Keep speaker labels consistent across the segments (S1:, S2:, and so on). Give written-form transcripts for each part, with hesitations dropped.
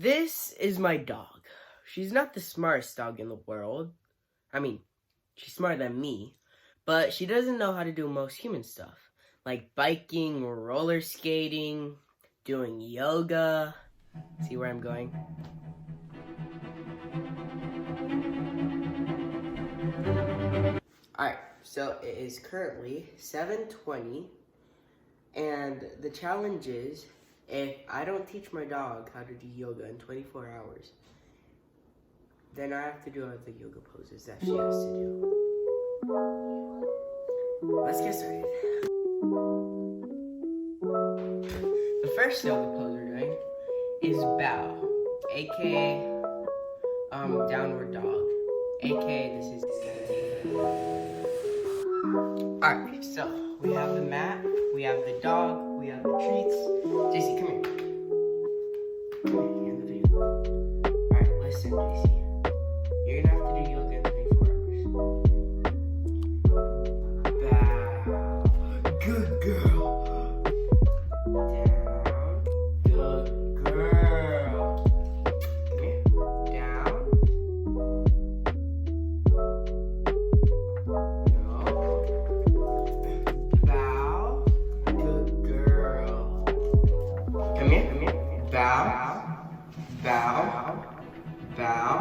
S1: This is my dog. She's not the smartest dog in the world. I mean, she's smarter than me, but she doesn't know how to do most human stuff, like biking, roller skating, doing yoga. See where I'm going? Alright, so it is currently 7:20, and the challenge is, if I don't teach my dog how to do yoga in 24 hours, then I have to do all the yoga poses that she has to do. Let's get started. The first yoga pose we're doing is bow, aka downward dog, aka this is Alright, so we have the mat, we have the dog, we have the treats. JC, come here. Come here, you're in the video. Alright, listen, JC. You're gonna have to do yoga in 24 hours. Bow. Good girl. Down. Good girl. Come here. Down. No. Bow. Good girl. Come here. Come here. Bow. Bow. Bow.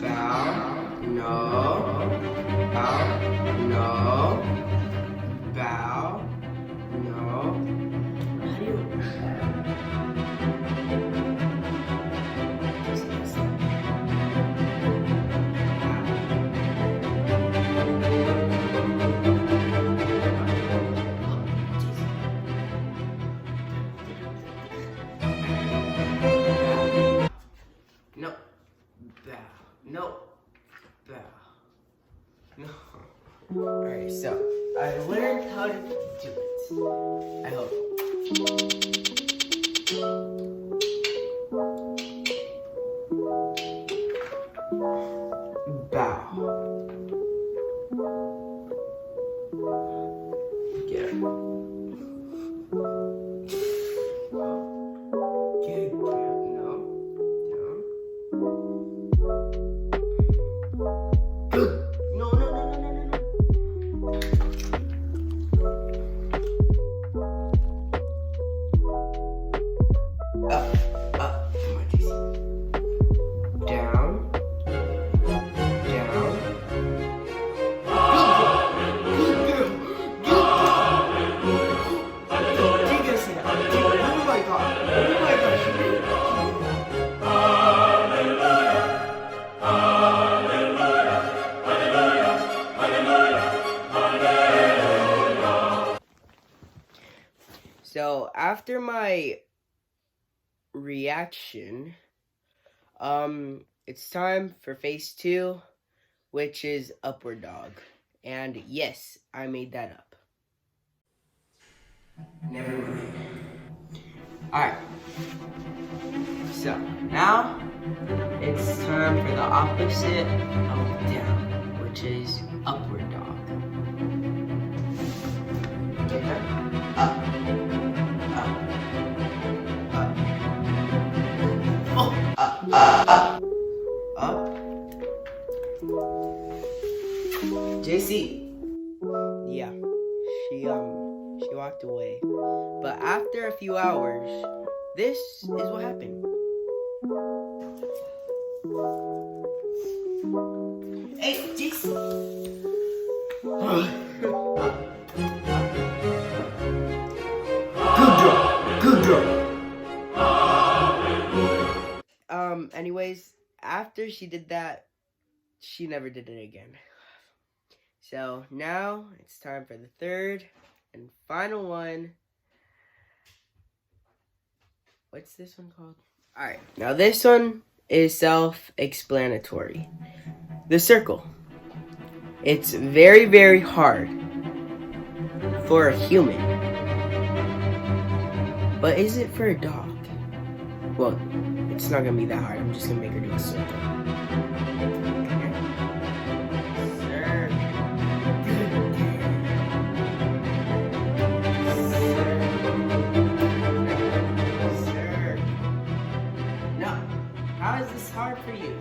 S1: Bow. No. Bow. No. Bow. No. How do you... No. Bow. No. Bow. No. Alright, so I learned how to do it. I hope. Bow. Get it. Good. No. Down. Good. No. Up. Come on, JC. Down. Down. Good girl. Take us in. Oh my god. Oh my gosh. So after my reaction, it's time for phase 2, which is upward dog. And yes, I made that up. Never mind. Alright. So now it's time for the opposite of down, which is upward dog. Okay, up. Up. JC. Yeah, she walked away. But after a few hours, this is what happened. Hey, JC. Good girl. Anyways, after she did that, she never did it again. So now it's time for the third and final one. What's this one called? Alright, now this one is self-explanatory. The circle. It's very, very hard for a human. But is it for a dog? Well, it's not gonna be that hard. I'm just gonna make her do a circle. hard for you?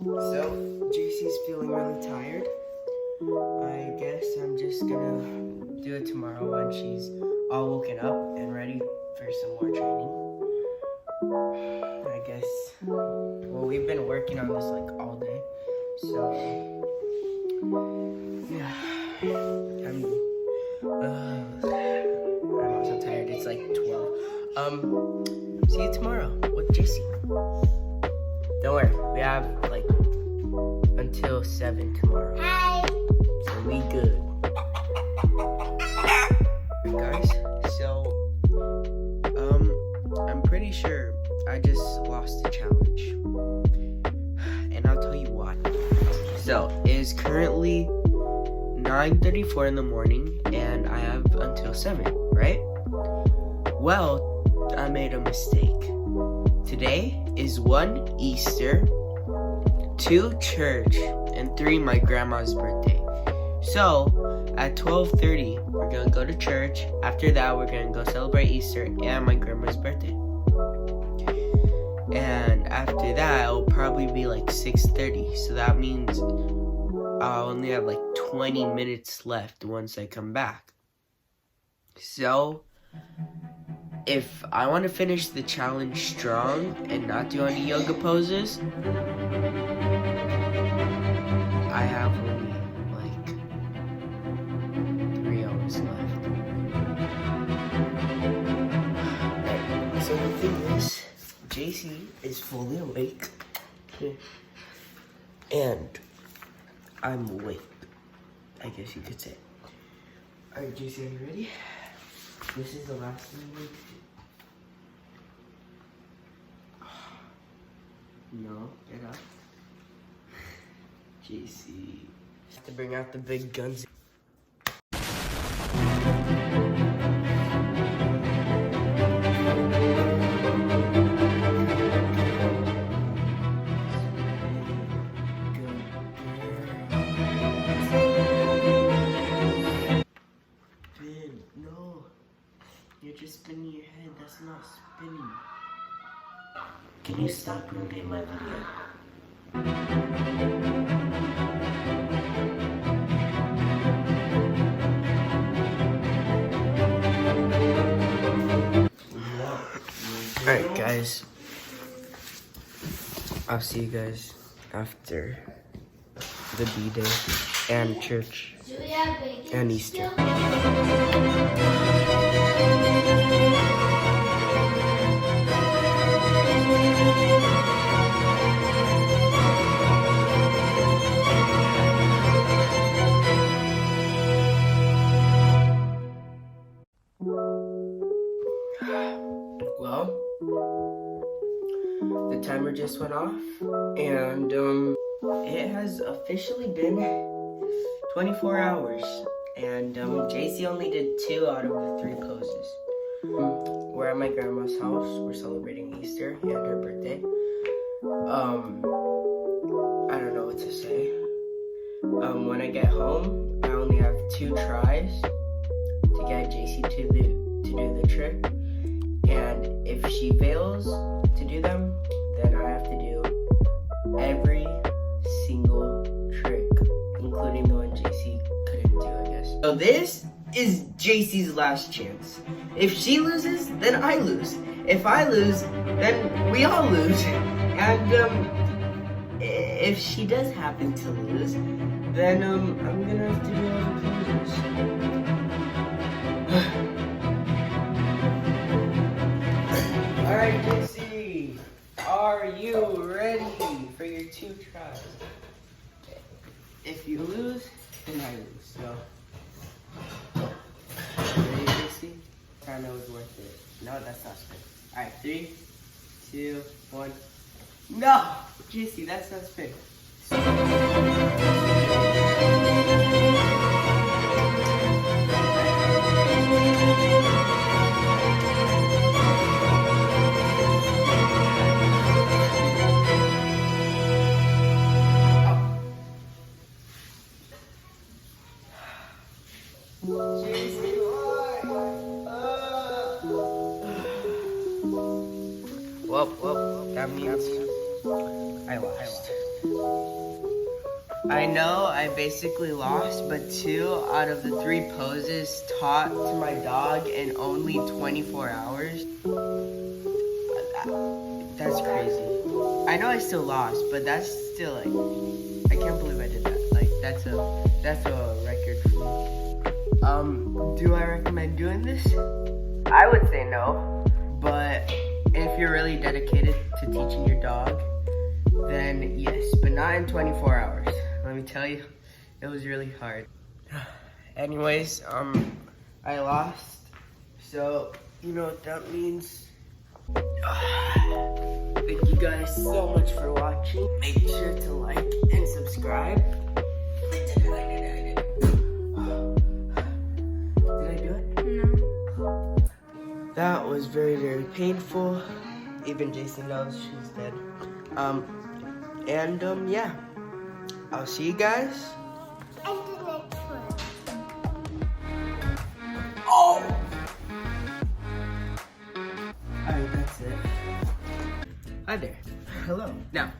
S1: So, JC's feeling really tired. I guess I'm just gonna do it tomorrow when she's all woken up and ready for some more training. I guess, well, we've been working on this like all day. So, yeah, I'm so tired. It's like 12. See you tomorrow with JC. Don't worry, we have like until 7 tomorrow.
S2: Hi.
S1: So we good. Guys, so I'm pretty sure I just lost the challenge. And I'll tell you why. So it is currently 9:34 in the morning and I have until 7, right? Well, I made a mistake. Today is 1 Easter, 2 church, and 3 my grandma's birthday. So at 12:30 we're gonna go to church. After that we're gonna go celebrate Easter and my grandma's birthday. And after that it'll probably be like 6:30. So that means I'll only have like 20 minutes left once I come back. So if I want to finish the challenge strong and not do any yoga poses, I have only like 3 hours left. So the thing is, JC is fully awake. And I'm awake, I guess you could say. Alright, JC, are you ready? This is the last thing we need to do. No, get up. JC. Have to bring out the big guns. Ben, no. You're just spinning your head. That's not spinning. Can you stop ruining my video? Alright guys, I'll see you guys after the B-Day and church and Easter. Well, the timer just went off, and it has officially been 24 hours, and JC only did 2 out of the 3 poses. We're at my grandma's house. We're celebrating Easter and her birthday. I don't know what to say. When I get home, I only have 2 tries to get JC to do the trick. And if she fails to do them, then I have to do every single trick, including the one JC couldn't do, I guess. So this is JC's last chance. If she loses, then I lose. If I lose, then we all lose. And if she does happen to lose, then I'm gonna have to do all the poses. Alright, JC, are you ready for your 2 tries? If you lose, then I lose. So, ready, JC? I know it's worth it. No, that's not spin. Alright, 3, 2, 1. No! JC, that's not spin. Jason, Well, that means I lost. I know I basically lost, but 2 out of the 3 poses taught to my dog in only 24 hours. That's crazy. I know I still lost, but that's still like, I can't believe I did that. Like, that's a record for me. Do I recommend doing this? I would say no, but if you're really dedicated to teaching your dog, then yes, but not in 24 hours. Let me tell you, it was really hard. Anyways, I lost, so you know what that means. Thank you guys so much for watching. Make sure to like and subscribe. Did I do it?
S2: No.
S1: That was very, very painful. Even Jason knows she's dead. Yeah. I'll see you guys.
S2: And the next one.
S1: Oh! Alright, that's it. Hi there. Hello. Now,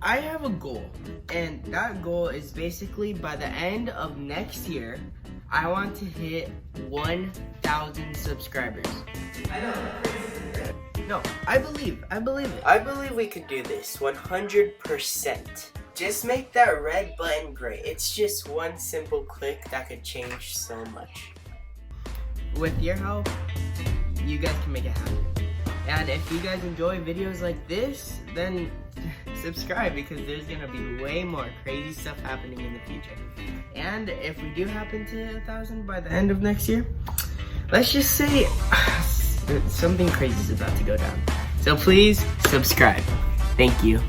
S1: I have a goal. And that goal is basically by the end of next year, I want to hit 1,000 subscribers. I know. No, I believe it. I believe we could do this 100%. Just make that red button gray. It's just one simple click that could change so much. With your help, you guys can make it happen. And if you guys enjoy videos like this, then subscribe, because there's gonna be way more crazy stuff happening in the future. And if we do happen to hit 1,000 by the end of next year, let's just say something crazy is about to go down. So please subscribe. Thank you.